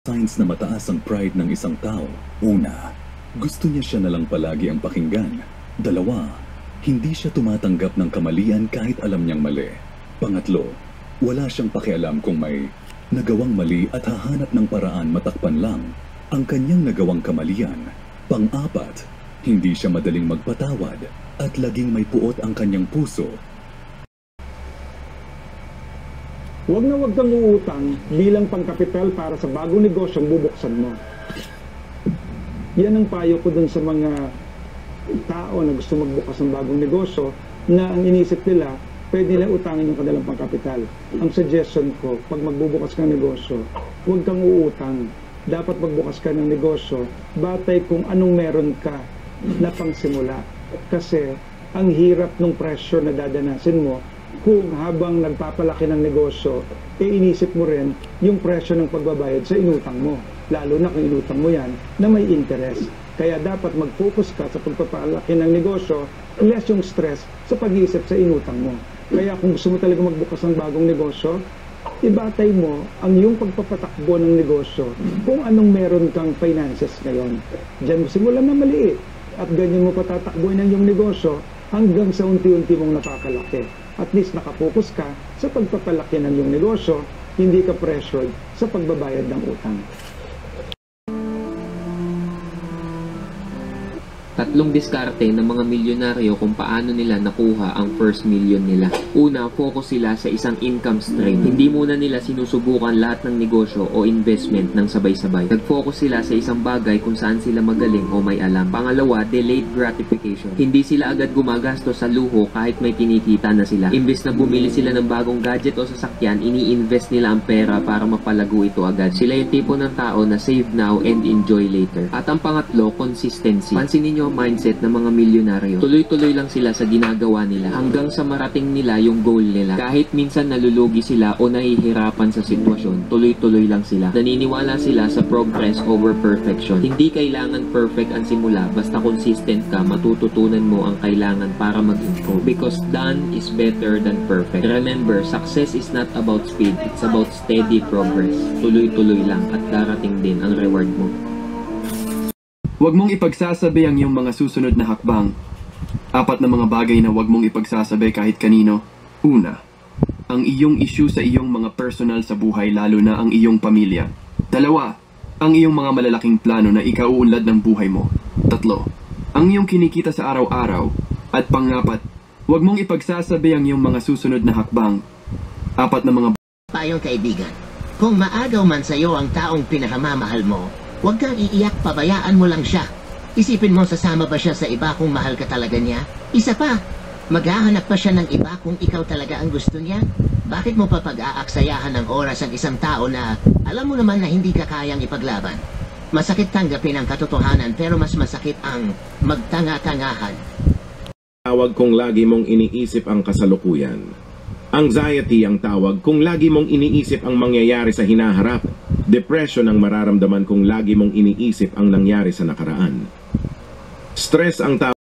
Signs na mataas ang pride ng isang tao. Una, gusto niya siya na lang palagi ang pakinggan. Dalawa, hindi siya tumatanggap ng kamalian kahit alam niyang mali. Pangatlo, wala siyang pakialam kung may nagawang mali at hahanap ng paraan matakpan lang ang kanyang nagawang kamalian. Pang-apat, hindi siya madaling magpatawad at laging may puot ang kanyang puso. Huwag na huwag kang uutang bilang pangkapital para sa bagong negosyong bubuksan mo. Yan ang payo ko dun sa mga tao na gusto magbukas ng bagong negosyo na ang inisip nila, pwede nila utangin yung kanilang pangkapital. Ang suggestion ko, pag magbubukas ka ng negosyo, huwag kang uutang. Dapat magbukas ka ng negosyo, batay kung anong meron ka na pangsimula. Kasi ang hirap ng pressure na dadanasin mo kung habang nagpapalaki ng negosyo, inisip mo rin yung presyo ng pagbabayad sa inutang mo. Lalo na kung inutang mo yan na may interest. Kaya dapat mag-focus ka sa pagpapalaki ng negosyo, less yung stress sa pag-iisip sa inutang mo. Kaya kung gusto mo talaga magbukas ng bagong negosyo, ibatay mo ang iyong pagpapatakbo ng negosyo kung anong meron kang finances ngayon. Diyan mo simulan na maliit at ganyan mo patatakbuhin ang iyong negosyo hanggang sa unti-unti mong napakalaki. At least nakapokus ka sa pagpapalaki ng iyong negosyo, hindi ka pressured sa pagbabayad ng utang. Tatlong diskarte ng mga milyonaryo kung paano nila nakuha ang first million nila. Una, focus sila sa isang income stream. Hindi muna nila sinusubukan lahat ng negosyo o investment ng sabay-sabay. Nag-focus sila sa isang bagay kung saan sila magaling o may alam. Pangalawa, delayed gratification. Hindi sila agad gumagastos sa luho kahit may kinikita na sila. Imbes na bumili sila ng bagong gadget o sasakyan, ini-invest nila ang pera para mapalago ito agad. Sila yung tipo ng tao na save now and enjoy later. At ang pangatlo, consistency. Pansinin nyo mindset ng mga milyonaryo. Tuloy-tuloy lang sila sa ginagawa nila hanggang sa marating nila yung goal nila. Kahit minsan nalulugi sila o nahihirapan sa sitwasyon, tuloy-tuloy lang sila. Naniniwala sila sa progress over perfection. Hindi kailangan perfect ang simula, basta consistent ka, matututunan mo ang kailangan para mag-improve. Because done is better than perfect. Remember, success is not about speed, it's about steady progress. Tuloy-tuloy lang at darating din ang reward mo. Huwag mong ipagsasabi ang iyong mga susunod na hakbang. Apat na mga bagay na huwag mong ipagsasabi kahit kanino. Una, ang iyong issue sa iyong mga personal sa buhay, lalo na ang iyong pamilya. Dalawa, ang iyong mga malalaking plano na ikauunlad ng buhay mo. Tatlo, ang iyong kinikita sa araw-araw. At pangapat, huwag mong ipagsasabi ang iyong mga susunod na hakbang. Apat na mga payong kaibigan. Kung maagaw man sa iyo ang taong pinakamamahal mo, huwag kang iiyak, pabayaan mo lang siya. Isipin mo sasama ba siya sa iba kung mahal ka talaga niya? Isa pa, maghahanap pa siya ng iba kung ikaw talaga ang gusto niya? Bakit mo pa pag-aaksayahan ng oras ang isang tao na alam mo naman na hindi ka kayang ipaglaban? Masakit tanggapin ang katotohanan pero mas masakit ang magtanga-tangahan. Tawag kung lagi mong iniisip ang kasalukuyan. Anxiety ang tawag kung lagi mong iniisip ang mangyayari sa hinaharap. Depression ang mararamdaman kung lagi mong iniisip ang nangyari sa nakaraan. Stress ang tawag